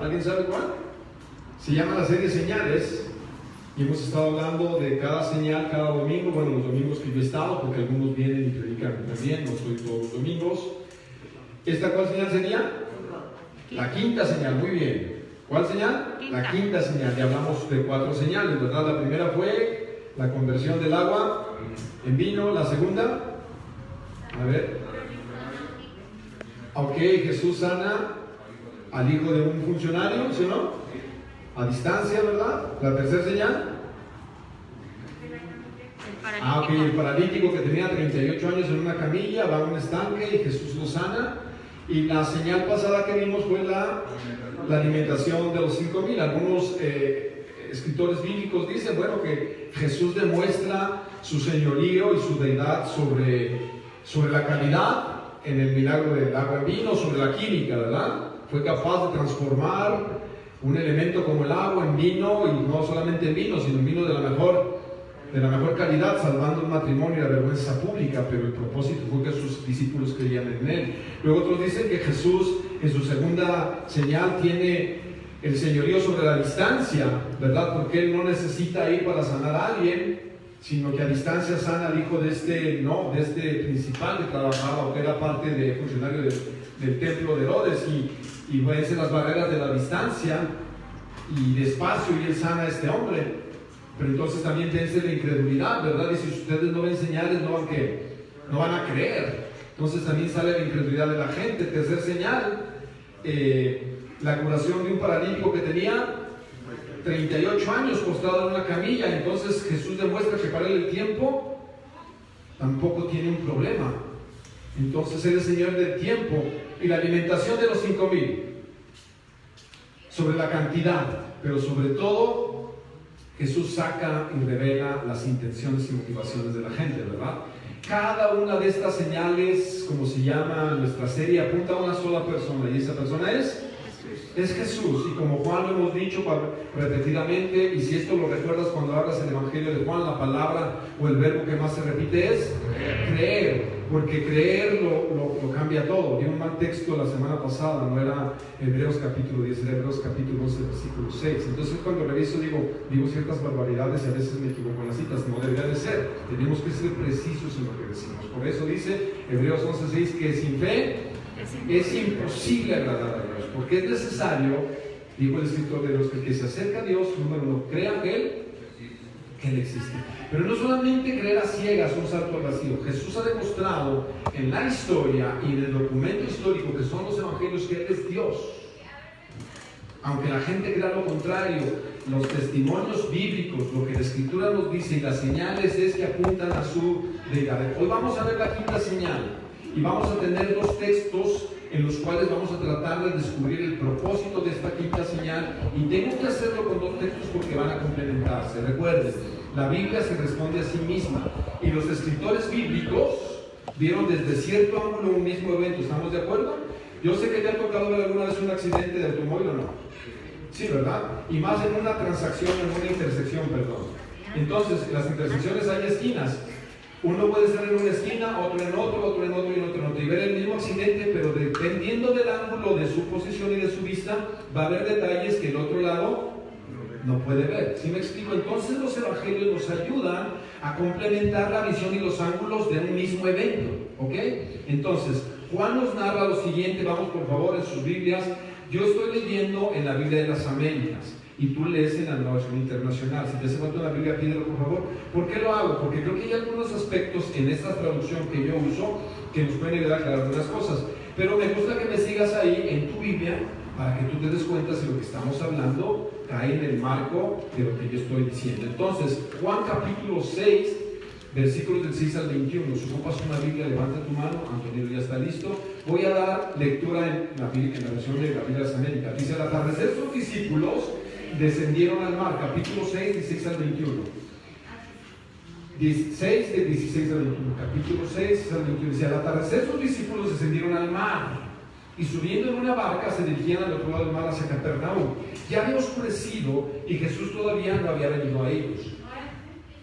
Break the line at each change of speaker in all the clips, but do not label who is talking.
¿Alguien sabe cuál? Se llama la serie Señales. Y hemos estado hablando de cada señal cada domingo. Bueno, los domingos que yo he estado, porque algunos vienen y predican también, no estoy todos los domingos. ¿Esta cuál señal sería? La quinta señal, muy bien. ¿Cuál señal? La quinta señal. Ya hablamos de 4 señales, ¿verdad? La primera fue la conversión del agua en vino. La segunda, a ver. Ok, Jesús sana al hijo de un funcionario, ¿sí o no? A distancia, ¿verdad? La tercera señal. Ok, el paralítico que tenía 38 años en una camilla va a un estanque y Jesús lo sana. Y la señal pasada que vimos fue la alimentación de los 5,000. Algunos escritores bíblicos dicen, bueno, que Jesús demuestra su señorío y su deidad sobre la calidad en el milagro del agua en vino, sobre la química, ¿verdad? Fue capaz de transformar un elemento como el agua en vino, y no solamente en vino, sino en vino de la mejor calidad, salvando un matrimonio y la vergüenza pública, pero el propósito fue que sus discípulos creían en él. Luego otros dicen que Jesús en su segunda señal tiene el señorío sobre la distancia, ¿verdad? Porque él no necesita ir para sanar a alguien, sino que a distancia sana al hijo de este principal que trabajaba o que era parte de funcionario del templo de Herodes, y vence las barreras de la distancia y despacio, y él sana a este hombre. Pero entonces también vence la incredulidad, ¿verdad? Y si ustedes no ven señales, no van a creer. Entonces también sale la incredulidad de la gente. Tercer señal, la curación de un paralítico que tenía 38 años postrado en una camilla. Entonces Jesús demuestra que para él el tiempo tampoco tiene un problema. Entonces él es Señor del tiempo. Y la alimentación de los 5,000, sobre la cantidad, pero sobre todo Jesús saca y revela las intenciones y motivaciones de la gente, ¿verdad? Cada una de estas señales, como se llama nuestra serie, apunta a una sola persona, y esa persona es Jesús. Y como Juan lo hemos dicho repetidamente, y si esto lo recuerdas cuando hablas el Evangelio de Juan, la palabra o el verbo que más se repite es creer, porque creer lo cambia todo. Vi un mal texto la semana pasada, no era Hebreos capítulo 10, era Hebreos capítulo 11, versículo 6. Entonces cuando reviso digo ciertas barbaridades y a veces me equivoco en las citas. No debería de ser, tenemos que ser precisos en lo que decimos. Por eso dice Hebreos 11, 6 que sin fe es imposible agradar a Dios, porque es necesario, dijo el escritor de Dios, que el que se acerca a Dios, número 1, crea que Él existe. Pero no solamente creer a ciegas, un salto al vacío. Jesús ha demostrado en la historia y en el documento histórico que son los evangelios que Él es Dios. Aunque la gente crea lo contrario, los testimonios bíblicos, lo que la Escritura nos dice y las señales es que apuntan a su deidad. Hoy vamos a ver la quinta señal y vamos a tener 2 textos en los cuales vamos a tratar de descubrir el propósito de esta quinta señal, y tengo que hacerlo con 2 textos porque van a complementarse. Recuerden, la Biblia se responde a sí misma, y los escritores bíblicos vieron desde cierto ángulo un mismo evento. ¿Estamos de acuerdo? Yo sé que te ha tocado ver alguna vez un accidente de automóvil, ¿o no? Sí, ¿verdad? Y más en una transacción, en una intersección, perdón. Entonces, en las intersecciones hay esquinas. Uno puede estar en una esquina, otro en otro, otro en otro y otro en otro, y ver el mismo accidente, pero dependiendo del ángulo de su posición y de su vista, va a haber detalles que el otro lado no puede ver. ¿Sí me explico? Entonces los evangelios nos ayudan a complementar la visión y los ángulos de un mismo evento, ¿ok? Entonces, Juan nos narra lo siguiente. Vamos por favor en sus Biblias. Yo estoy leyendo en la Biblia de las Américas y tú lees en la Nueva Versión Internacional. Si te hace falta una Biblia, pídelo por favor. ¿Por qué lo hago? Porque creo que hay algunos aspectos en esta traducción que yo uso que nos pueden ayudar a aclarar algunas cosas. Pero me gusta que me sigas ahí en tu Biblia para que tú te des cuenta si lo que estamos hablando cae en el marco de lo que yo estoy diciendo. Entonces, Juan capítulo 6, versículos del 6 al 21. Si ocupas una Biblia, levanta tu mano. Antonio ya está listo. Voy a dar lectura en la versión de la Biblia de las Américas. Dice: al atardecer sus discípulos descendieron al mar. Capítulo 6, 16 al 21. 6 de 16 al 21. Capítulo 6 al 21. Dice: al atardecer sus discípulos descendieron al mar, y subiendo en una barca se dirigían al otro lado del mar hacia Capernaum. Ya había oscurecido y Jesús todavía no había venido a ellos.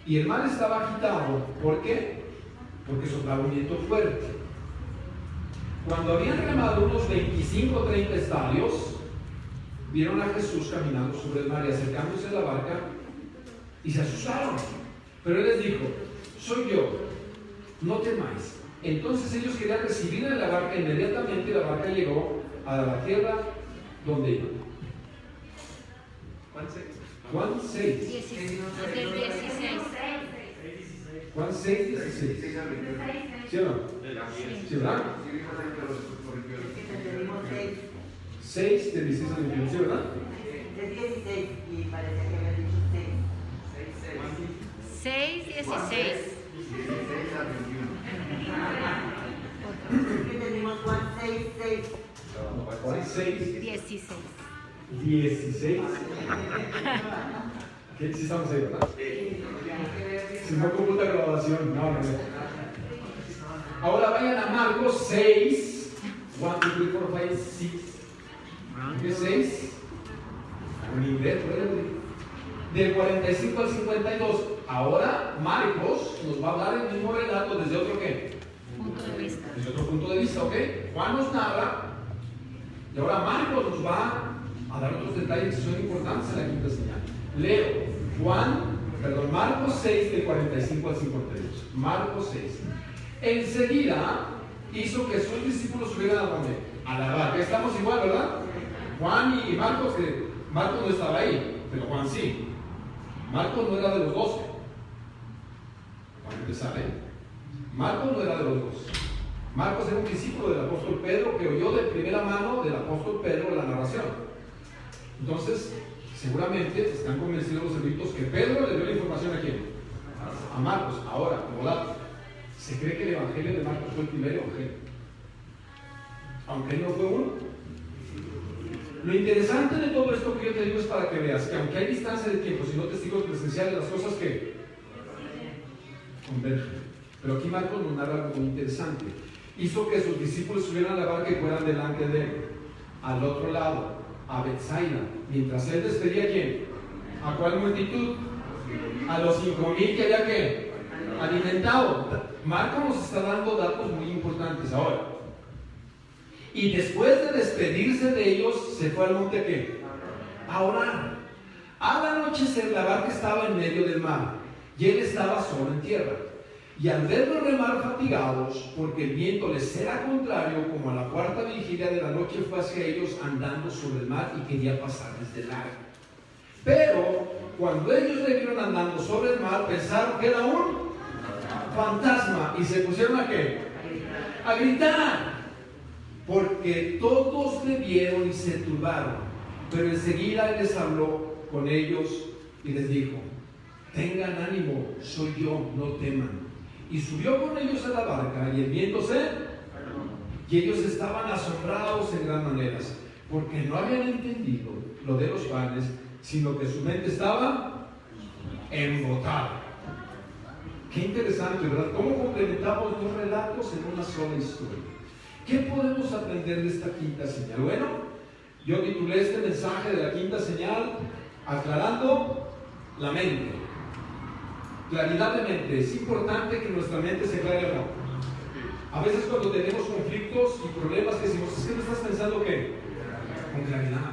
Y el mar estaba agitado. ¿Por qué? Porque soplaba un viento fuerte. Cuando habían remado unos 25 o 30 estadios, vieron a Jesús caminando sobre el mar y acercándose a la barca y se asustaron. Pero él les dijo: soy yo, no temáis. Entonces ellos querían recibir en la barca. Inmediatamente la barca llegó a la tierra donde iban. Juan 6.
16.
Juan 6, 16. ¿Sí o no? ¿Sí, verdad? 6 de 16 al 21, ¿sí, verdad?
Es 16 y parecía que había dicho 6.
6, 16.
16 al 21. Es que tenemos Juan 6, 6.
Juan 6,
16.
16. ¿Qué sí estamos ahí, verdad? Si no computa grabación, no. Ahora vayan a Marcos 6. 1, 2, 3, 4, 5, 6. ¿Qué 6? Un inglés, del 45 al 52. Ahora Marcos nos va a hablar el mismo relato desde otro ¿qué?
Punto de vista.
Desde otro punto de vista, ¿ok? Juan nos narra y ahora Marcos nos va a dar otros detalles que son importantes en la quinta señal. Leo Marcos 6 del 45 al 52. Marcos 6. Enseguida hizo que sus discípulos subieran a dónde? A la barca. Estamos igual, ¿verdad? Juan y Marcos, que Marcos no estaba ahí, pero Juan sí. Marcos no era de los 12. Para empezar, Marcos no era de los 12. Marcos era un discípulo del apóstol Pedro que oyó de primera mano del apóstol Pedro la narración. Entonces, seguramente están convencidos los eruditos que Pedro le dio la información a quién? A Marcos. Ahora, como dato, se cree que el evangelio de Marcos fue el primer evangelio, aunque él no fue uno. Lo interesante de todo esto que yo te digo es para que veas que aunque hay distancia de tiempo, sino testigos presenciales, las cosas que convergen. Pero aquí Marcos nos narra algo muy interesante. Hizo que sus discípulos subieran a la barca y fueran delante de él, al otro lado, a Betsaida, mientras él despedía a quién? ¿A cuál multitud? A los 5,000 que había que alimentado. Marcos nos está dando datos muy importantes ahora. Y después de despedirse de ellos, se fue al monte ¿qué? A orar. Al anochecer la barca estaba en medio del mar y él estaba solo en tierra. Y al verlos remar fatigados, porque el viento les era contrario, como a la cuarta vigilia de la noche fue hacia ellos andando sobre el mar y quería pasar desde largo. Pero cuando ellos le vieron andando sobre el mar, pensaron que era un fantasma y se pusieron ¿a qué? A gritar, porque todos le vieron y se turbaron. Pero enseguida él les habló con ellos y les dijo: tengan ánimo, soy yo, no teman. Y subió con ellos a la barca y el viento y ellos estaban asombrados en gran manera, porque no habían entendido lo de los panes, sino que su mente estaba embotada. Qué interesante, ¿verdad? ¿Cómo complementamos dos relatos en una sola historia? ¿Qué podemos aprender de esta quinta señal? Bueno, yo titulé este mensaje de la quinta señal aclarando la mente. Claridad de mente. Es importante que nuestra mente se aclare o no. A veces cuando tenemos conflictos y problemas que decimos: es que no estás pensando ¿qué? Con claridad.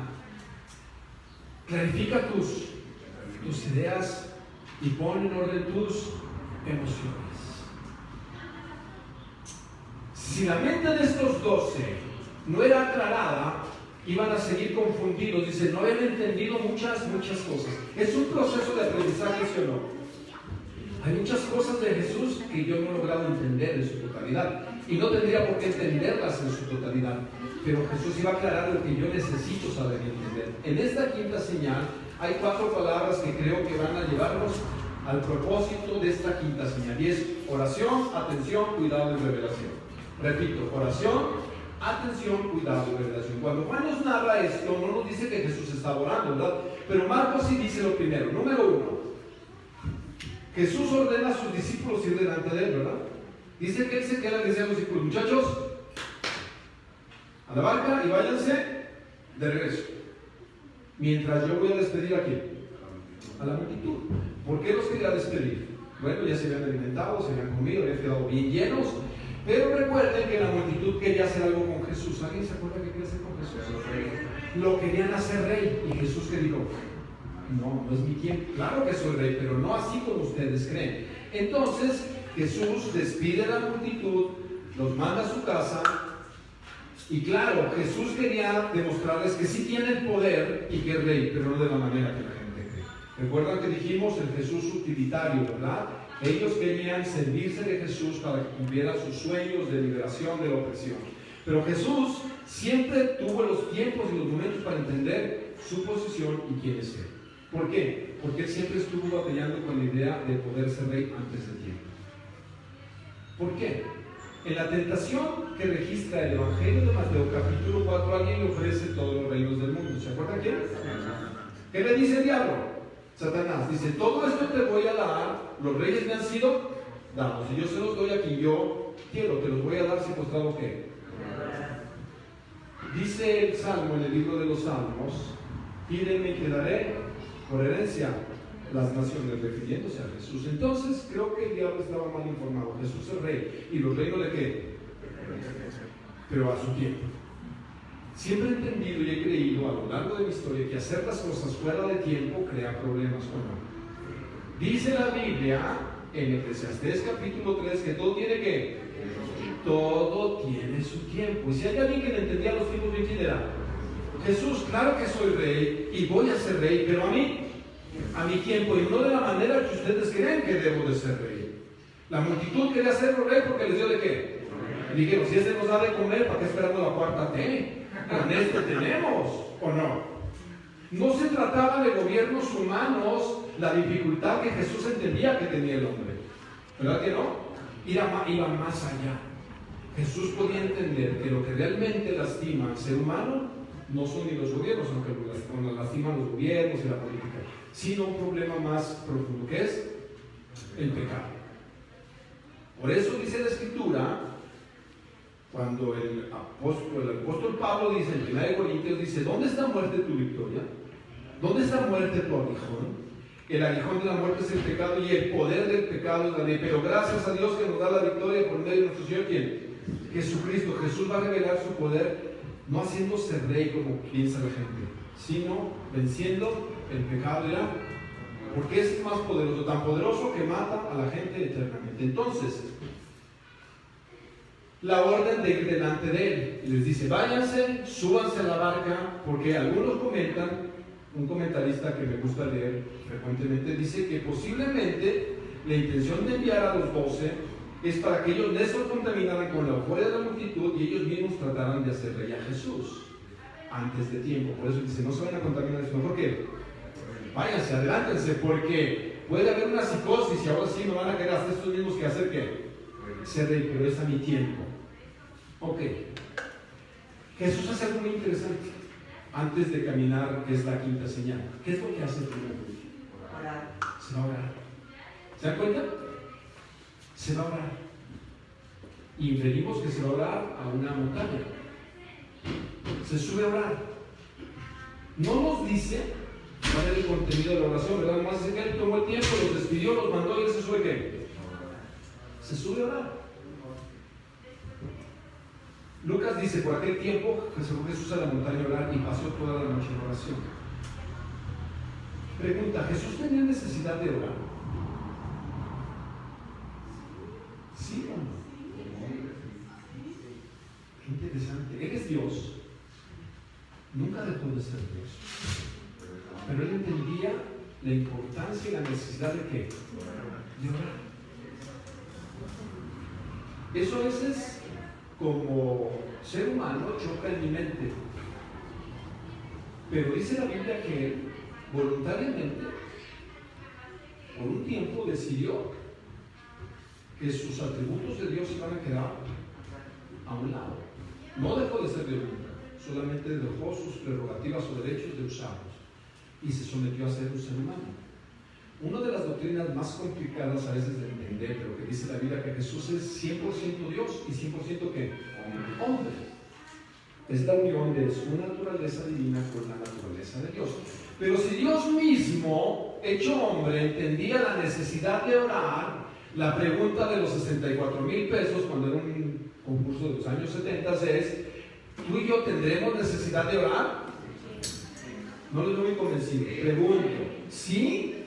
Clarifica tus ideas y pon en orden tus emociones. Si la mente de estos 12 no era aclarada, iban a seguir confundidos. Dice, no habían entendido muchas cosas. Es un proceso de aprendizaje, ¿sí o no? Hay muchas cosas de Jesús que yo no he logrado entender en su totalidad y no tendría por qué entenderlas en su totalidad, pero Jesús iba a aclarar lo que yo necesito saber y entender. En esta quinta señal hay 4 palabras que creo que van a llevarnos al propósito de esta quinta señal, y es oración, atención, cuidado y revelación. Repito, oración, atención, cuidado y revelación. Cuando Juan nos narra esto, no nos dice que Jesús está orando, ¿verdad? Pero Marcos sí dice lo primero. Número 1, Jesús ordena a sus discípulos ir delante de él, ¿verdad? Dice que él se queda y dice a los discípulos: muchachos, a la barca y váyanse de regreso, mientras yo voy a despedir a quién? A la multitud. ¿Por qué los quería despedir? Bueno, ya se habían alimentado, se habían comido, habían quedado bien llenos, Pero recuerden que la multitud quería hacer algo con Jesús. ¿Alguien se acuerda qué quería hacer con Jesús? Lo querían hacer rey. Y Jesús que dijo, no es mi tiempo. Claro que soy rey, pero no así como ustedes creen. Entonces Jesús despide a la multitud, los manda a su casa. Y claro, Jesús quería demostrarles que sí tiene el poder y que es rey, pero no de la manera que la gente cree. ¿Recuerdan que dijimos el Jesús utilitario, verdad? Ellos querían servirse de Jesús para que cumpliera sus sueños de liberación de la opresión. Pero Jesús siempre tuvo los tiempos y los momentos para entender su posición y quién es Él. ¿Por qué? Porque Él siempre estuvo batallando con la idea de poder ser rey antes del tiempo. ¿Por qué? En la tentación que registra el Evangelio de Mateo, capítulo 4, alguien le ofrece todos los reinos del mundo. ¿Se acuerdan quién? ¿Qué le dice el diablo? Satanás dice, todo esto te voy a dar, los reyes me han sido dados, y yo se los doy a quien yo quiero, te los voy a dar si postrado qué. Dice el Salmo en el libro de los Salmos, pídeme y te daré por herencia las naciones, refiriéndose a Jesús. Entonces creo que el diablo estaba mal informado. Jesús es rey, y los reinos de qué, pero a su tiempo. Siempre he entendido y he creído a lo largo de mi historia que hacer las cosas fuera de tiempo crea problemas o no. Dice la Biblia en Eclesiastés capítulo 3 que todo tiene que, todo tiene su tiempo. Y si hay alguien que le entendía los tiempos bien, ¿quién era? Jesús. Claro que soy rey y voy a ser rey, pero a mi tiempo, y no de la manera que ustedes creen que debo de ser rey. La multitud quería hacerlo rey porque les dio de qué. Dijeron, si este nos da de comer, ¿para qué esperamos la cuarta T? Con este tenemos, ¿o no? No se trataba de gobiernos humanos, la dificultad que Jesús entendía que tenía el hombre, ¿verdad que no? Iba más allá. Jesús podía entender que lo que realmente lastima al ser humano no son ni los gobiernos, aunque lo lastiman los gobiernos y la política, sino un problema más profundo, que es el pecado. Por eso dice la Escritura, cuando el apóstol Pablo dice en 1 Corintios, dice, ¿dónde está muerte tu victoria? ¿Dónde está muerte tu aguijón? El aguijón de la muerte es el pecado y el poder del pecado es la ley. Pero gracias a Dios que nos da la victoria por medio de nuestro Señor, ¿quién? Jesucristo. Jesús va a revelar su poder no haciéndose rey como piensa la gente, sino venciendo el pecado, ¿verdad? Porque es más poderoso, tan poderoso que mata a la gente eternamente. Entonces, la orden de ir delante de él. Y les dice, váyanse, súbanse a la barca, porque algunos comentan, un comentarista que me gusta leer frecuentemente, dice que posiblemente la intención de enviar a los 12 es para que ellos no se contaminaran con la euforia de la multitud y ellos mismos trataran de hacer rey a Jesús antes de tiempo. Por eso dice, no se van a contaminar, sino porque váyanse, adelántense, porque puede haber una psicosis y ahora sí me van a querer hacer estos mismos que hacer ¿qué? Ser rey, pero es a mi tiempo. Ok, Jesús hace algo muy interesante antes de caminar, que es la quinta señal. ¿Qué es lo que hace el primero? Se va a orar. ¿Se dan cuenta? Se va a orar. Y inferimos que se va a orar a una montaña. Se sube a orar. No nos dice cuál es el contenido de la oración, ¿verdad? Nomás dice que él tomó el tiempo, los despidió, los mandó y él se sube ¿qué? Se sube a orar. Lucas dice, por aquel tiempo Jesús a la montaña a orar y pasó toda la noche en oración. Pregunta, ¿Jesús tenía necesidad de orar? ¿Sí o no? Qué interesante. Él es Dios. Nunca dejó de ser Dios. Pero él entendía la importancia y la necesidad de ¿qué? De orar. Eso a veces, como ser humano, choca en mi mente. Pero dice la Biblia que él voluntariamente, por un tiempo, decidió que sus atributos de Dios iban a quedar a un lado. No dejó de ser Dios nunca, solamente dejó sus prerrogativas o derechos de usarlos y se sometió a ser un ser humano. Una de las doctrinas más complicadas a veces de entender, pero que dice la Biblia que Jesús es 100% Dios y 100% ¿qué? Hombre. Es la unión de su naturaleza divina con la naturaleza de Dios. Pero si Dios mismo, hecho hombre, entendía la necesidad de orar, La pregunta de los 64,000 pesos, cuando era un concurso de los años 70, es: ¿tú y yo tendremos necesidad de orar? No lo veo muy convencido. Pregunto: ¿sí?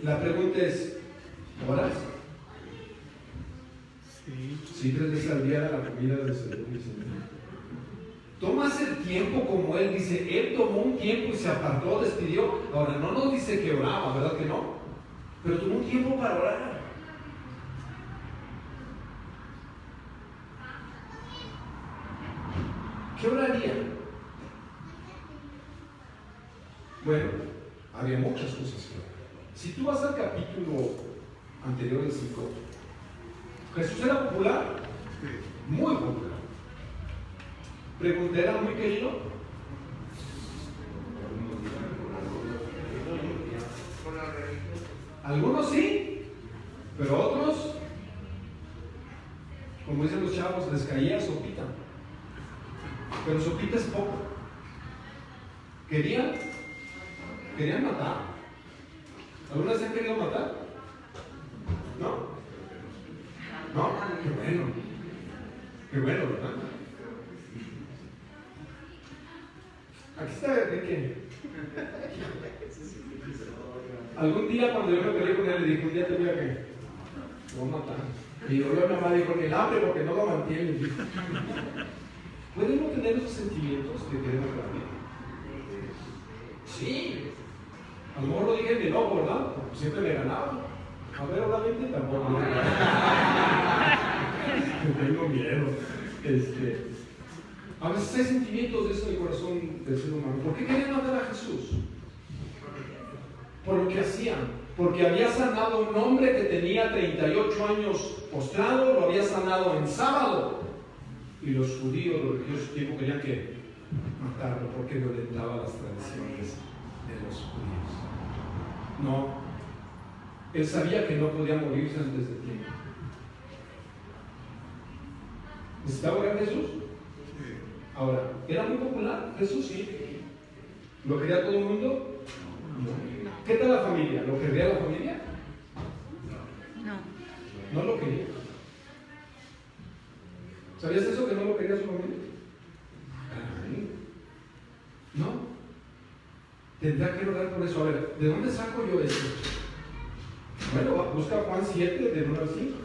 La pregunta es: ¿oras? Sí, 3 veces al día la comida del Señor. Tomas el tiempo como Él dice. Él tomó un tiempo y se apartó, despidió. Ahora, no nos dice que oraba, ¿verdad que no? Pero tomó un tiempo para orar. ¿Qué oraría? Bueno, había muchas cosas que orar. Si tú vas al capítulo anterior del 5, Jesús era popular, muy popular. Pregunté, ¿era muy querido? Algunos sí, pero otros, como dicen los chavos, les caía sopita. Pero sopita es poco. Querían matar. ¿Alguna vez han querido matar? ¿No? ¿No? Qué bueno. Qué bueno, ¿verdad? Aquí está Enrique. Algún día cuando yo me peleé con él, le dije: un día te voy a que lo voy a matar. Y yo a mi mamá dijo: ni el hambre, porque no lo mantiene. ¿Puede uno tener esos sentimientos que queremos para mí? Sí. A lo mejor lo dije de loco, ¿verdad? Porque siempre me ganaba. A ver, obviamente tampoco. Tengo miedo. A veces hay sentimientos de eso en el corazón del ser humano. ¿Por qué querían matar a Jesús? Por lo que hacían. Porque había sanado a un hombre que tenía 38 años postrado, lo había sanado en sábado. Y los judíos, los religiosos tiempo querían que matarlo porque violentaba las tradiciones de los judíos. No. Él sabía que no podía morirse antes de tiempo. ¿Necesitaba orar Jesús? Ahora, ¿era muy popular? Jesús sí. ¿Lo quería todo el mundo? No. ¿Qué tal la familia? ¿Lo quería la familia? No. No lo quería. ¿Sabías eso, que no lo quería su familia? Ay, no. Tendrá que orar por eso. A ver, ¿de dónde saco yo esto? Bueno, busca Juan 7, del 1 al 5.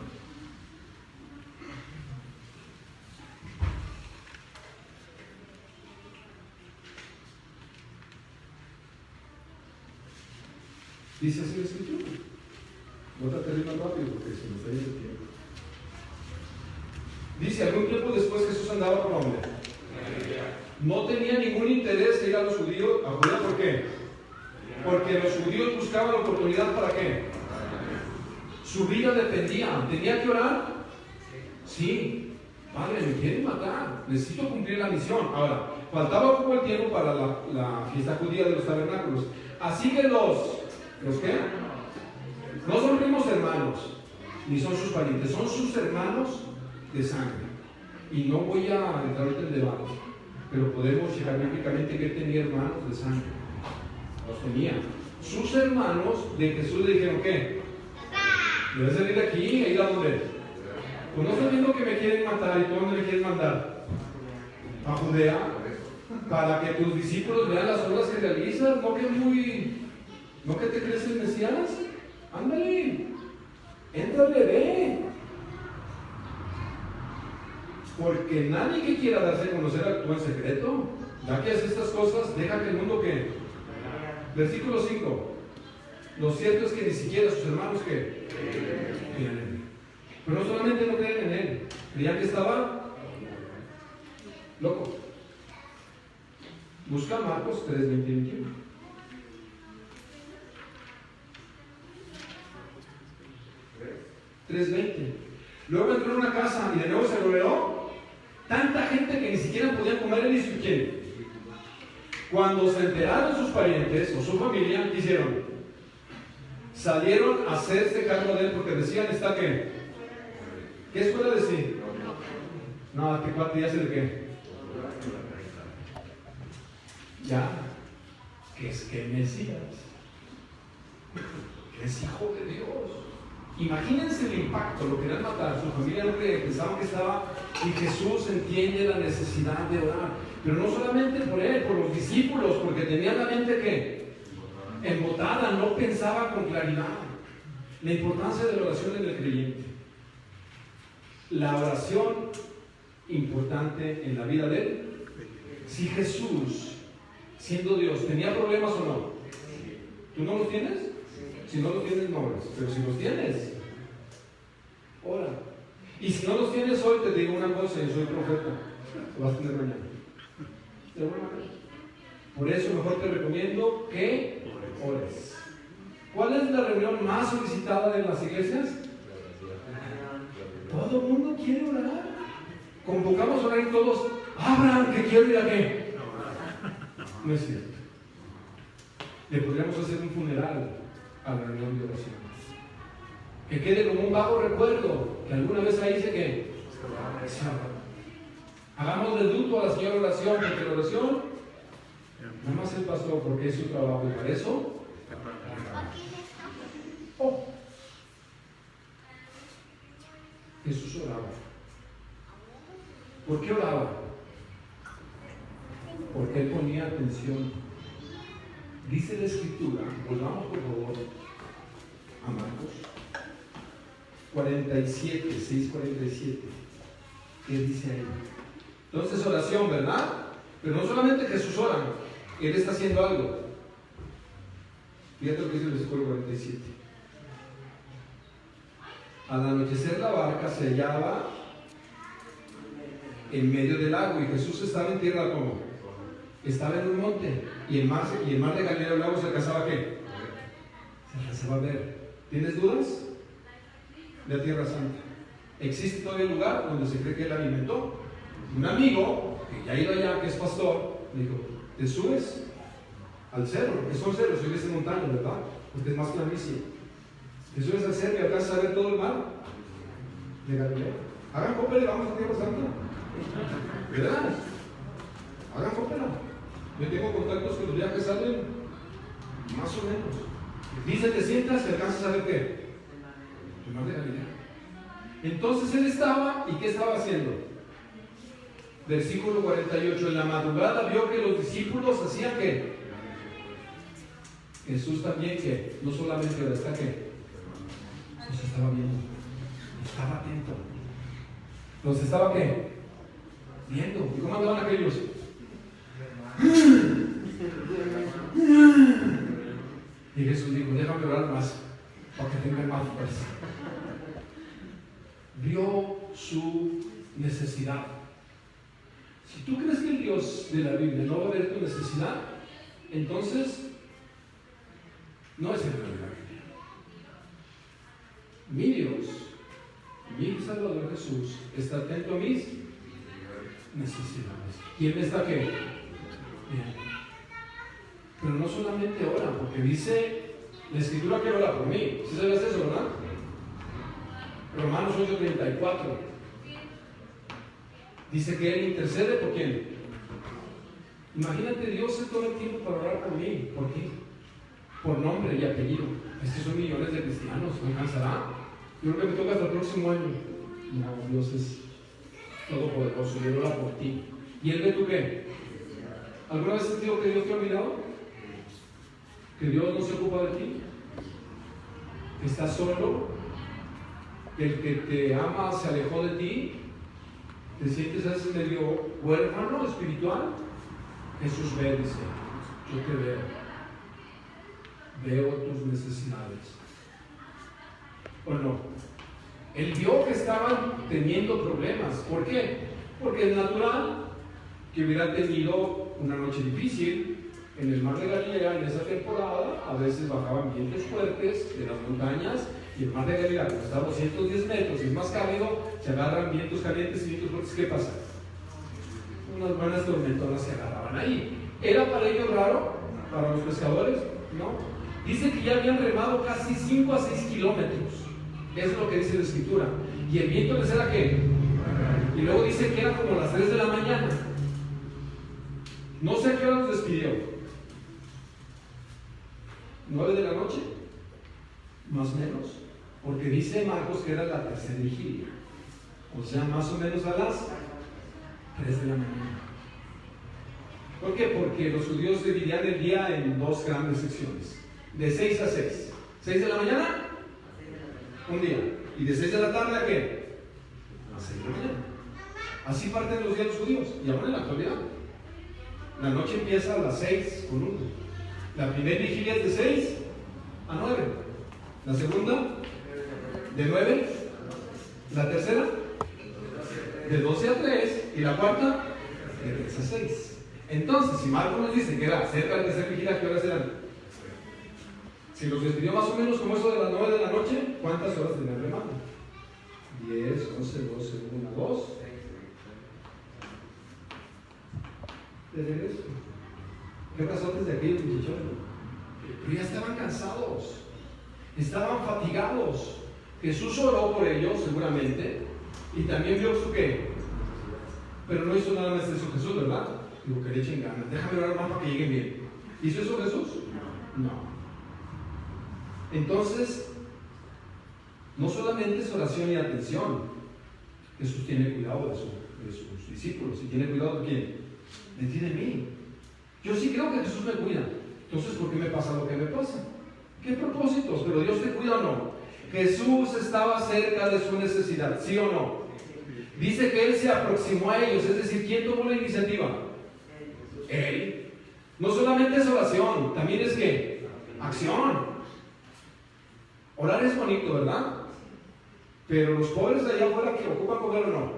Dice así la escritura. No te aterrizo rápido porque se me está yendo el tiempo. Dice: algún tiempo después Jesús andaba por donde no tenía ningún interés de ir a los judíos, a Judea. ¿Por qué? Porque los judíos buscaban la oportunidad. ¿Para qué? Su vida dependía. ¿Tenía que orar? Sí. Padre, me quieren matar, necesito cumplir la misión. Ahora, faltaba poco el tiempo para la fiesta judía de los tabernáculos. Así que ¿los qué? No son primos hermanos, ni son sus parientes, son sus hermanos de sangre. Y no voy a entrar ahorita en debate, pero podemos checar bíblicamente que él tenía hermanos de sangre. Los tenía. Sus hermanos de Jesús le dijeron: ¿qué? Debes salir de aquí e ir a donde. Pues no estás viendo que me quieren matar. ¿Y tú dónde me quieren mandar? A Judea, para que tus discípulos vean las obras que realizas. ¿No que te crees el Mesías? Ándale, éntrale, ve. Porque nadie que quiera darse a conocer actúa en secreto. Ya que hace estas cosas, deja que el mundo que. Versículo 5. Lo cierto es que ni siquiera sus hermanos que creían en él. Pero no solamente no creían en él, creían que estaba loco. Busca Marcos 3, 20 y 21. Luego entró en una casa y de nuevo se aglomeró tanta gente que ni siquiera podían comer él y su quién. Cuando se enteraron sus parientes o su familia, ¿qué hicieron? Salieron a hacerse cargo de él porque decían: ¿está qué? ¿Qué escuela decir? No, ¿qué cuate ya sé de qué? Ya, que es que Mesías, que es hijo de Dios. Imagínense el impacto, lo querían matar, su familia no creía, pensaban que estaba, y Jesús entiende la necesidad de orar, pero no solamente por él, por los discípulos, porque tenían la mente que embotada, no pensaba con claridad. La importancia de la oración en el creyente. La oración importante en la vida de él. Si Jesús, siendo Dios, tenía problemas o no, ¿tú no los tienes? Si no los tienes, no oras. Pero si los tienes, ora. Y si no los tienes hoy, te digo una cosa, yo soy profeta, lo vas a tener mañana. De alguna manera. Por eso mejor te recomiendo que ores. ¿Cuál es la reunión más solicitada de las iglesias? Todo el mundo quiere orar. Convocamos a orar y todos, abran, que quiero ir a qué. No es cierto. Le podríamos hacer un funeral a la reunión de oración. Que quede como un vago recuerdo que alguna vez ahí dice que hagamos de luto a la señora oración, porque la oración nada más el pastor, porque es su trabajo y para eso. Oh. Jesús oraba. ¿Por qué oraba? Porque él ponía atención. Dice la Escritura, volvamos por favor a Marcos 47, 6:47. ¿Qué dice ahí? Entonces oración, ¿verdad? Pero no solamente Jesús ora, Él está haciendo algo. Fíjate lo que dice el versículo 47. Al anochecer la barca se hallaba en medio del lago y Jesús estaba en tierra como estaba en un monte y el mar de Galilea del lago se alcanzaba ¿qué? Se alcanzaba a ver. ¿Tienes dudas? De la Tierra Santa. ¿Existe todavía el lugar donde se cree que él alimentó? Un amigo que ya ha ido allá, que es pastor, le dijo: te subes al cerro, que son cerros, subes en montaña, ¿verdad? Porque es más planicie. Te subes al cerro y alcanzas a ver todo el mar de Galilea. Hagan cópera y vamos a Tierra Santa. ¿Verdad? Hagan cópera. Yo tengo contactos que los viajes salen más o menos. Dice, te sientas y alcanzas a ver qué. El mar de Galilea. Entonces él estaba, ¿y qué estaba haciendo? Versículo 48. En la madrugada vio que los discípulos hacían qué. Jesús también que no solamente ahora está que los estaba viendo, estaba atento. ¿Los estaba qué? Viendo. ¿Y cómo andaban aquellos? Y Jesús dijo: déjame orar más para que tenga más fuerza. Vio su necesidad. Si tú crees que el Dios de la Biblia no va a ver tu necesidad, entonces no es el Dios de la Biblia. Mi Dios, mi Salvador Jesús, está atento a mis necesidades. ¿Y Él está qué? Bien. Pero no solamente ora, porque dice la Escritura que ora por mí. ¿Sí sabes eso, verdad? Romanos 8:34. Dice que Él intercede por quién. Imagínate, Dios es todo el tiempo para orar por mí. ¿Por qué? Por nombre y apellido. Es que son millones de cristianos, ¿me alcanzará? Yo creo que me toca hasta el próximo año. No, Dios es todopoderoso y Él ora por ti. ¿Y Él ve tú qué? ¿Alguna vez has sentido que Dios te ha olvidado? ¿Que Dios no se ocupa de ti? ¿Que estás solo? ¿Que el que te ama se alejó de ti? ¿Te sientes a veces medio huérfano espiritual? Jesús ve, dice: yo te veo. Veo tus necesidades. ¿O no? Él vio que estaban teniendo problemas. ¿Por qué? Porque es natural que hubieran tenido una noche difícil. En el mar de Galilea, en esa temporada, a veces bajaban vientos fuertes de las montañas, y el mar de Galilea, como está a 210 metros y es más cálido, se agarran vientos calientes y vientos fuertes. ¿Qué pasa? Unas buenas tormentonas se agarraban ahí. ¿Era para ellos raro? ¿Para los pescadores? No. Dice que ya habían remado casi 5 a 6 kilómetros. Eso es lo que dice la Escritura. ¿Y el viento les era qué? Y luego dice que era como las 3 de la mañana. No sé a qué hora los despidió. 9 de la noche, más o menos. porque dice Marcos que era la tercera vigilia, o sea, más o menos a las 3 de la mañana. ¿Por qué? Porque los judíos dividían el día en dos grandes secciones, de 6 a 6. 6 de la mañana, un día, y de 6 de la tarde, ¿a qué? A 6 de la mañana. Así parten los días los judíos, y aún en la actualidad. La noche empieza a las 6 con 1. La primera vigilia es de 6 a 9. La segunda, de 9. La tercera, de 12 a 3. Y la cuarta, de 3 a 6. Entonces, si Marcos nos dice que era cerca de la tercera vigilia, ¿qué horas eran? Si los despidió más o menos como eso de las 9 de la noche, ¿cuántas horas tenían remando? 10, 11, 12, 1, 2. De regreso. ¿Qué pasó desde aquellos muchachones? Pero ya estaban cansados, estaban fatigados. Jesús oró por ellos, seguramente, y también vio su qué. Pero no hizo nada más eso Jesús, ¿verdad? Digo, que le echen ganas. Déjame orar más para que lleguen bien. ¿Hizo eso Jesús? No. Entonces, no solamente es oración y atención. Jesús tiene cuidado de sus discípulos. ¿Y tiene cuidado de quién? De ti, de mí. Yo sí creo que Jesús me cuida. Entonces, ¿por qué me pasa lo que me pasa? ¿Qué propósitos? ¿Pero Dios te cuida o no? Jesús estaba cerca de su necesidad, ¿sí o no? Dice que Él se aproximó a ellos. Es decir, ¿quién tomó la iniciativa? Él. No solamente es oración, también es ¿qué? Acción. Orar es bonito, ¿verdad? Pero los pobres de allá afuera que ocupan comer o no.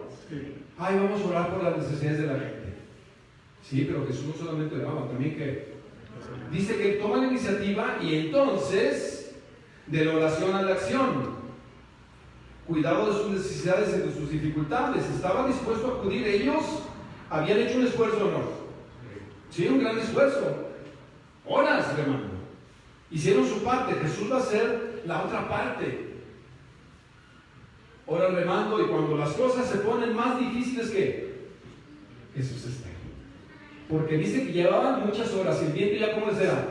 Ay, vamos a orar por las necesidades de la gente. Sí, pero Jesús no solamente oraba, también que dice que toma la iniciativa y entonces de la oración a la acción. Cuidado de sus necesidades y de sus dificultades. ¿Estaba dispuesto a acudir ellos? ¿Habían hecho un esfuerzo o no? Sí, un gran esfuerzo. Horas remando. Hicieron su parte. Jesús va a hacer la otra parte. Horas remando, y cuando las cosas se ponen más difíciles, ¿qué? Jesús está ahí. Porque dice que llevaban muchas horas y el viento ya, ¿cómo les era?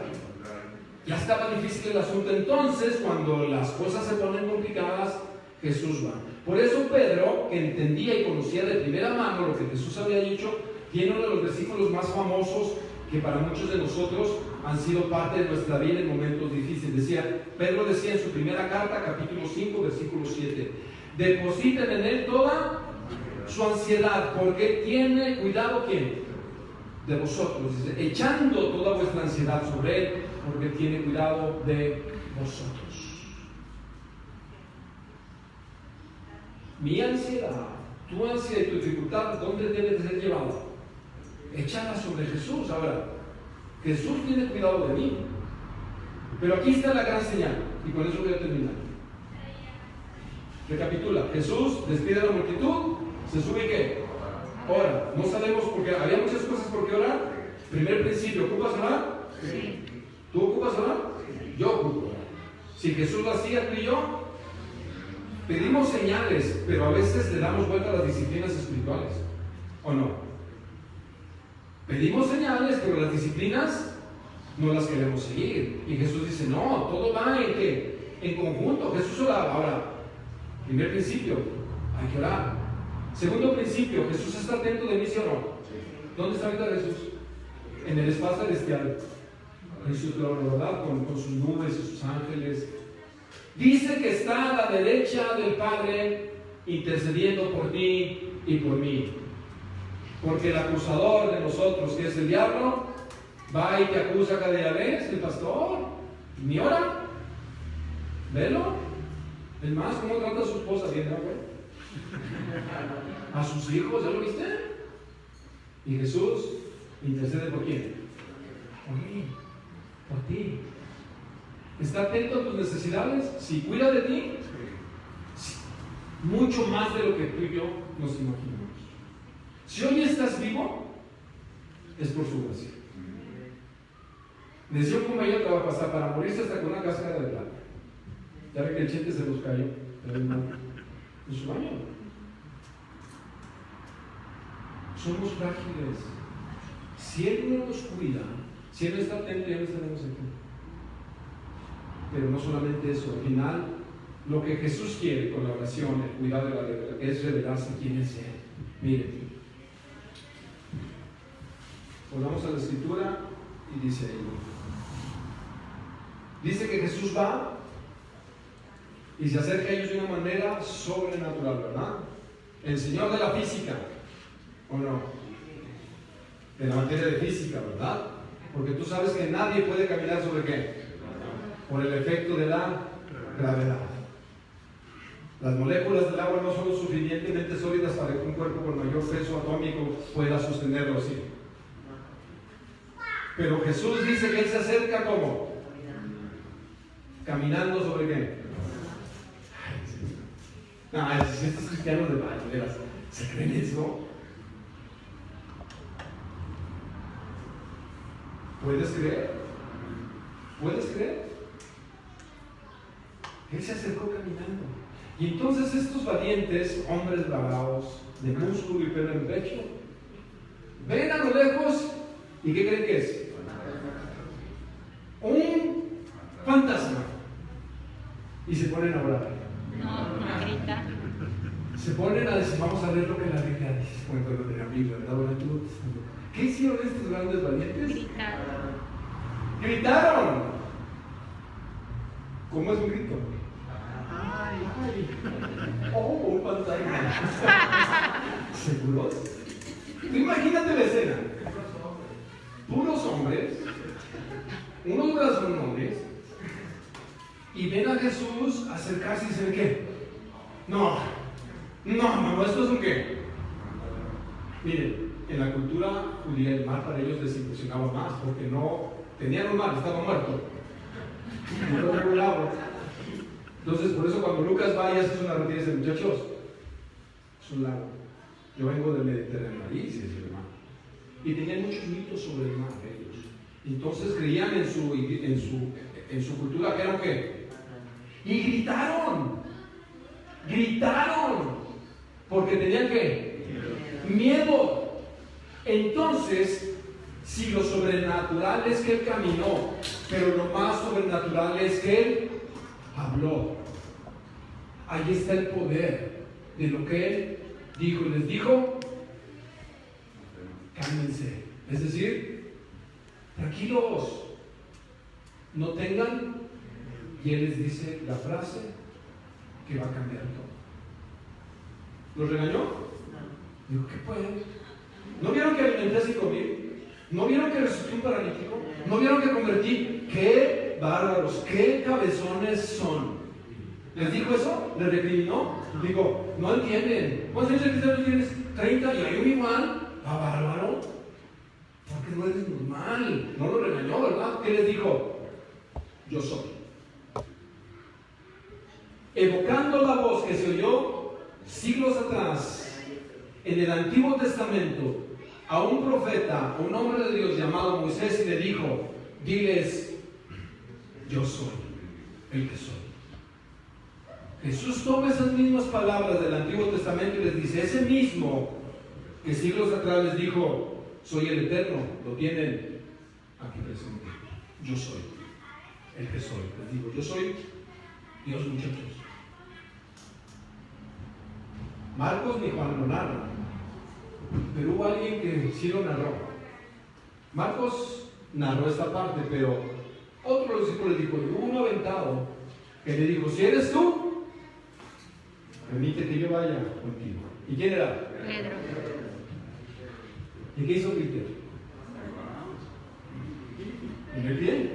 Ya estaba difícil el asunto. Entonces, cuando las cosas se ponen complicadas, Jesús va. Por eso Pedro, que entendía y conocía de primera mano lo que Jesús había dicho, tiene uno de los versículos más famosos que para muchos de nosotros han sido parte de nuestra vida en momentos difíciles. Pedro decía en su primera carta, capítulo 5, versículo 7, depositen en Él toda su ansiedad, porque tiene cuidado, ¿quién? De vosotros. Dice, echando toda vuestra ansiedad sobre Él, porque tiene cuidado de vosotros. Mi ansiedad, tu ansiedad y tu dificultad, ¿dónde debe de ser llevada? Echada sobre Jesús. Ahora, Jesús tiene cuidado de mí. Pero aquí está la gran señal, y con eso voy a terminar. Recapitula. Jesús despide a la multitud, se sube y ¿qué? Ora. No sabemos por qué. Había muchas cosas por qué orar. Primer principio, ¿ocupas orar? Sí. ¿Tú ocupas orar? Sí. Yo ocupo orar. Si Jesús lo hacía, tú y yo pedimos señales, pero a veces le damos vuelta a las disciplinas espirituales, ¿o no? Pedimos señales, pero las disciplinas no las queremos seguir. Y Jesús dice, no, todo va en ¿qué? En conjunto. Jesús oraba. Ahora, primer principio, hay que orar. Segundo principio, Jesús está atento de mí, ¿sí o no? ¿Dónde está ahorita Jesús? En el espacio celestial, en su trono, ¿verdad? Con sus nubes y sus ángeles. Dice que está a la derecha del Padre intercediendo por ti y por mí. Porque el acusador de nosotros, que es el diablo, va y te acusa cada vez, el pastor, ni ora. Velo. Es más, ¿cómo trata a su esposa? ¿Bien, güey? A sus hijos, ¿ya lo viste? Y Jesús intercede por quién? Por mí, por ti. ¿Está atento a tus necesidades? Si cuida de ti, sí, mucho más de lo que tú y yo nos imaginamos. Si hoy estás vivo, es por su gracia. Decía un compañero que va a pasar para morirse hasta con una cáscara de plata. Ya ve que el chete se los cayó en su baño. Somos frágiles. Si Él no nos cuida, si Él no está atento, ya no estaremos aquí. Pero no solamente eso, al final Lo que Jesús quiere con la oración, el cuidado de la letra, es revelarse quién es Él. Miren, volvamos a la escritura y dice ahí. Dice que Jesús va y se acerca a ellos de una manera sobrenatural, ¿verdad? El Señor de la física, ¿o no? De la materia de física, ¿verdad? Porque tú sabes que nadie puede caminar sobre qué? Por el efecto de la gravedad. Las moléculas del agua no son lo suficientemente sólidas para que un cuerpo con mayor peso atómico pueda sostenerlo así. Pero Jesús dice que Él se acerca ¿cómo? Caminando sobre qué. No, estos cristianos de veras, ¿se creen eso? ¿Puedes creer? ¿Puedes creer? Él se acercó caminando. Y entonces estos valientes, hombres bravos, de músculo y pelo en pecho, ven a lo lejos, ¿y qué creen que es? Un fantasma. Y se ponen a orar.
No grita.
Se ponen a decir, vamos a ver lo que la Biblia dice. Cuando lo de la Biblia, ¿verdad? ¿Qué hicieron estos grandes valientes? Gritaron. ¿Cómo es un grito? Oh, un fantasma. ¿Seguros? Tú imagínate la escena. Puros hombres, unos brazonones, y ven a Jesús acercarse y dicen, ¿qué? No, esto es un qué. Miren, en la cultura judía el mar para ellos les impresionaba más, porque no tenían un mar, estaba muerto. Entonces, por eso cuando Lucas va y hace una rutina y dice, muchachos, es un lago. Yo vengo del Mediterráneo, ahí dice el hermano. Y tenían muchos mitos sobre el mar ellos. Entonces creían en su cultura que era un qué. Y gritaron, porque tenían ¿qué? Miedo. Entonces, si lo sobrenatural es que Él caminó, pero lo más sobrenatural es que Él habló, ahí está el poder de lo que Él dijo. Y les dijo, cálmense, es decir, tranquilos, no tengan. Y Él les dice la frase que va a cambiar todo. ¿Los regañó? Digo, ¿qué pueden? ¿No vieron que alimenté a 5,000? ¿No vieron que resucité un paralítico? ¿No vieron que convertí? ¡Qué bárbaros! ¡Qué cabezones son! ¿Les dijo eso? ¿Les recriminó? Digo, no entienden. ¿Cuántos años de cristiano tienes? 30 y hay un igual. ¿Ah, bárbaro? Porque no eres normal. No lo regañó, ¿verdad? ¿Qué les dijo? Yo soy. Evocando la voz que se oyó siglos atrás en el Antiguo Testamento a un profeta, a un hombre de Dios llamado Moisés, y le dijo, diles, yo soy el que soy. Jesús toma esas mismas palabras del Antiguo Testamento y les dice, ese mismo que siglos atrás les dijo, soy el Eterno, lo tienen aquí presente. Yo soy el que soy. Les digo, yo soy Dios, muchachos. Marcos ni Juan lo narran, pero hubo alguien que sí lo narró. Marcos narró esta parte, pero otro discípulo le dijo, hubo un aventado que le dijo, si eres tú, permite que yo vaya contigo. ¿Y quién era?
Pedro.
¿Y qué hizo Peter? En el pie.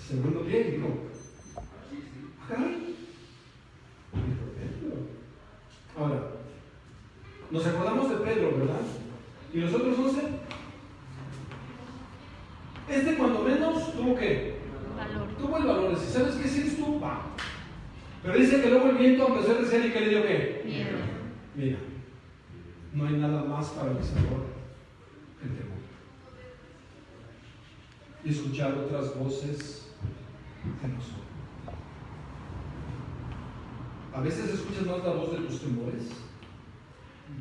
Segundo pie, dijo, acá. Ahora, nos acordamos de Pedro, ¿verdad? ¿Y los otros 11? Cuando menos tuvo ¿qué?
Valor.
Tuvo el valor de decir, ¿sabes qué? Si eres tú, va. Pero dice que luego el viento empezó a crecer y que le dio ¿qué?
Miedo.
Mira, no hay nada más paralizador que el temor. Y escuchar otras voces que no son. A veces escuchas más la voz de tus temores,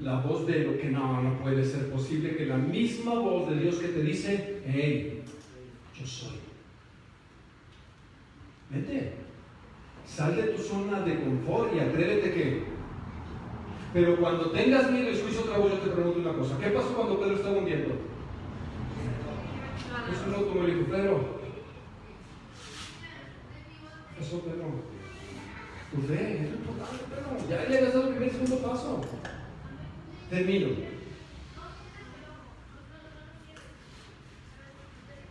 la voz de lo que no puede ser posible, que la misma voz de Dios que te dice, hey, yo soy. Vete. Sal de tu zona de confort y atrévete que. Pero cuando tengas miedo y escucho otra voz, yo te pregunto una cosa. ¿Qué pasó cuando Pedro estaba hundiendo? Es un automóvil, Pedro. Eso, Pedro. Tu fe, es importante, Pedro. Ya le has dado el primer y segundo paso. Termino.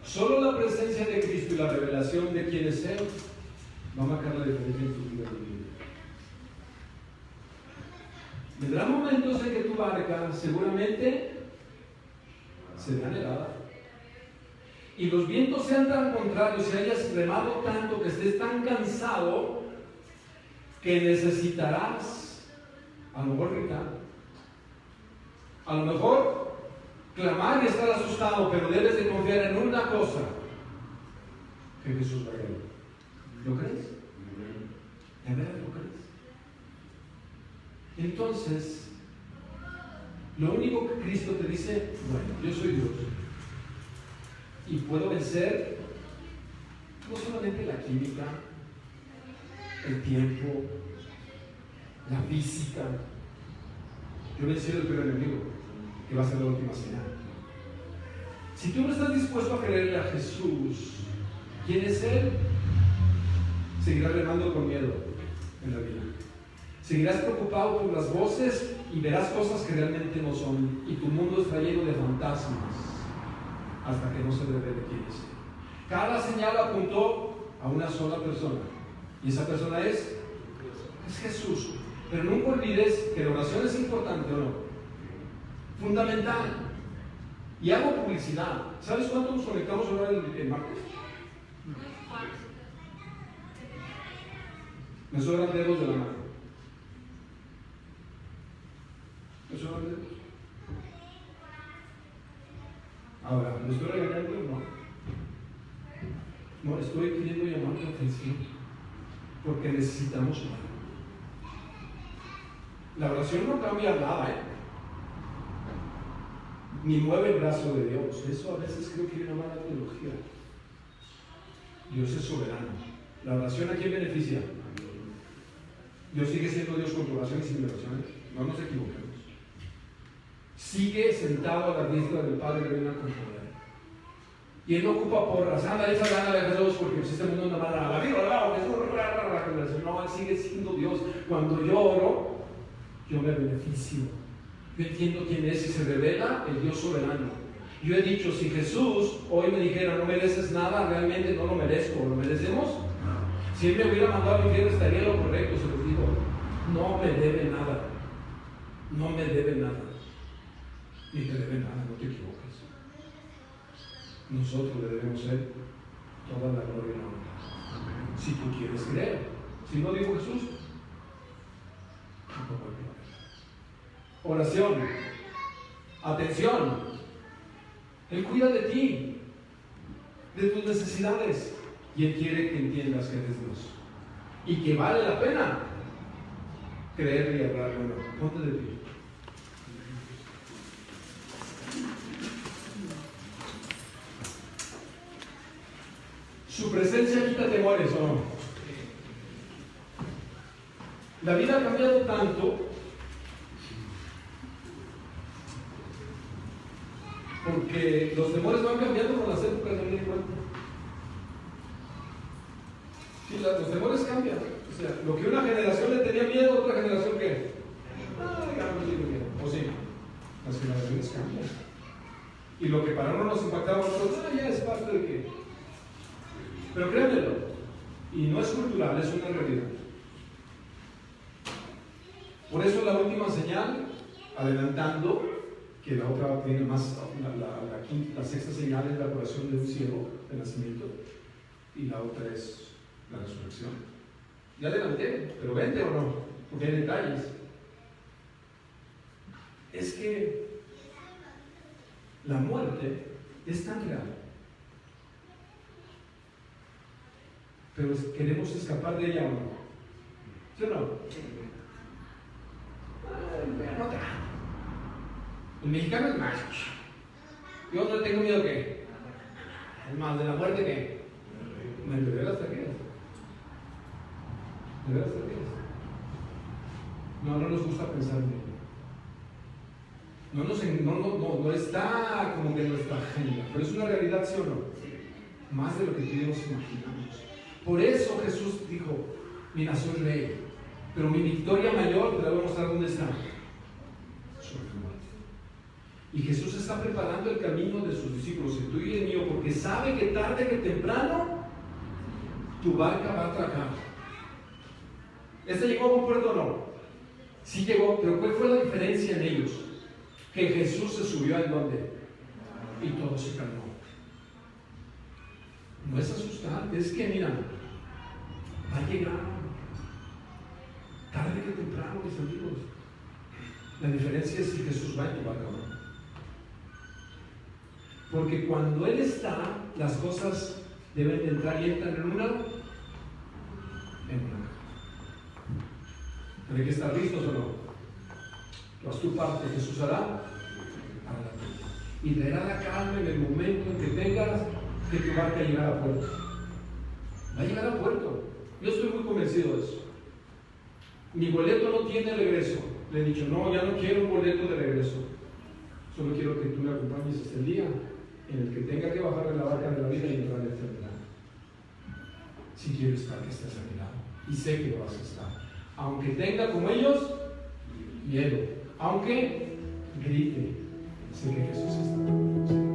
Solo la presencia de Cristo y la revelación de quién es Él va a marcar la diferencia en tu vida. Vendrá momentos en que tu barca seguramente será anhelada. Y los vientos sean tan contrarios y hayas remado tanto que estés tan cansado que necesitarás a lo mejor gritar, a lo mejor clamar y estar asustado, pero debes de confiar en una cosa, que Jesús va a ir. ¿Lo crees? ¿De verdad lo crees? Entonces, lo único que Cristo te dice, bueno, yo soy Dios y puedo vencer no solamente la química, el tiempo, la física. Yo vencí el peor enemigo, que va a ser la última señal. Si tú no estás dispuesto a creerle a Jesús, ¿quién es Él? Seguirás remando con miedo en la vida. Seguirás preocupado por las voces y verás cosas que realmente no son. Y tu mundo está lleno de fantasmas hasta que no se revele quién es Él. Cada señal apuntó a una sola persona. Y esa persona es Jesús. Pero nunca olvides que la oración es importante, ¿o no? Fundamental. Y hago publicidad. ¿Sabes cuánto nos conectamos a orar el martes? Me sobran dedos de la mano. Me sobran dedos. Ahora, ¿me estoy regañando? No. No, estoy queriendo llamar tu atención. Porque necesitamos orar. La oración no cambia nada, ni mueve el brazo de Dios. Eso a veces creo que hay una mala teología. Dios es soberano. ¿La oración a quién beneficia? Dios sigue siendo Dios con tu oración y sin oraciones. No nos equivoquemos. Sigue sentado a la diestra del Padre que reina con poder. Y Él no ocupa porras. Anda, esa gana de Jesús porque este mundo no va a la vida. No, Él sigue siendo Dios. Cuando yo oro, yo me beneficio. Yo entiendo quién es y se revela el Dios soberano. Yo he dicho, si Jesús hoy me dijera no mereces nada, realmente no lo merezco. ¿Lo merecemos? Si Él me hubiera mandado al infierno estaría lo correcto. Se los digo, no me debe nada. No me debe nada. Ni te debe nada, no te equivoques. Nosotros le debemos ser toda la gloria y la honra. Si tú quieres creer. Si no dijo Jesús, tampoco hay problema. Oración. Atención. Él cuida de ti, de tus necesidades. Y Él quiere que entiendas que eres Dios. Y que vale la pena creerle y hablar. Bueno, ponte de pie. Su presencia quita temores, ¿o no? La vida ha cambiado tanto porque los temores van cambiando con las épocas de vida y cuenta. Sí, los temores cambian. O sea, lo que una generación le tenía miedo, otra generación ¿qué? Ya no tiene miedo. O sí, las generaciones cambian. Y lo que para uno nos impactaba a nosotros, ya es parte de qué. Pero créanmelo, y no es cultural, es una realidad. Por eso la última señal, adelantando, que la otra tiene más, la sexta señal es la curación de un ciego de nacimiento, y la otra es la resurrección. Ya adelanté, pero vente o no, porque hay detalles. Es que la muerte es tan real, pero queremos escapar de ella o no. ¿Sí o no? El mexicano es más. Yo no tengo miedo que. Es más, de la muerte que. Me revela hasta que. ¿De veras te ríes? No nos gusta pensar en ello. No está como que en nuestra agenda, pero es una realidad, ¿sí o no? Más de lo que tú y yo nos imaginamos. Por eso Jesús dijo, mira, soy rey, pero mi victoria mayor te la voy a mostrar dónde está. Sobre tu muerte. Y Jesús está preparando el camino de sus discípulos, el tuyo y el mío, porque sabe que tarde que temprano tu barca va a atracar. ¿Este llegó a un puerto o no? Sí llegó, pero ¿cuál fue la diferencia en ellos? Que Jesús se subió al donde y todo se calmó. No es asustante, es que mira, va a llegar tarde que temprano, mis amigos. La diferencia es si Jesús va y tu barca va. Porque cuando Él está, las cosas deben de entrar y entran en una. Tienen que estar listos o no. Tú haz tu parte, Jesús hará la tuya. Y traerá la calma en el momento en que tengas que tu barca llegar a puerto. Va a llegar a puerto. Yo estoy muy convencido de eso. Mi boleto no tiene regreso. Le he dicho, no, ya no quiero un boleto de regreso. Solo quiero que tú me acompañes hasta el día en el que tenga que bajar de la barca de la vida y entrar en la eternidad. Si quiero estar, que estés a mi lado. Y sé que lo vas a estar. Aunque tenga como ellos miedo, aunque grite, sé que Jesús está.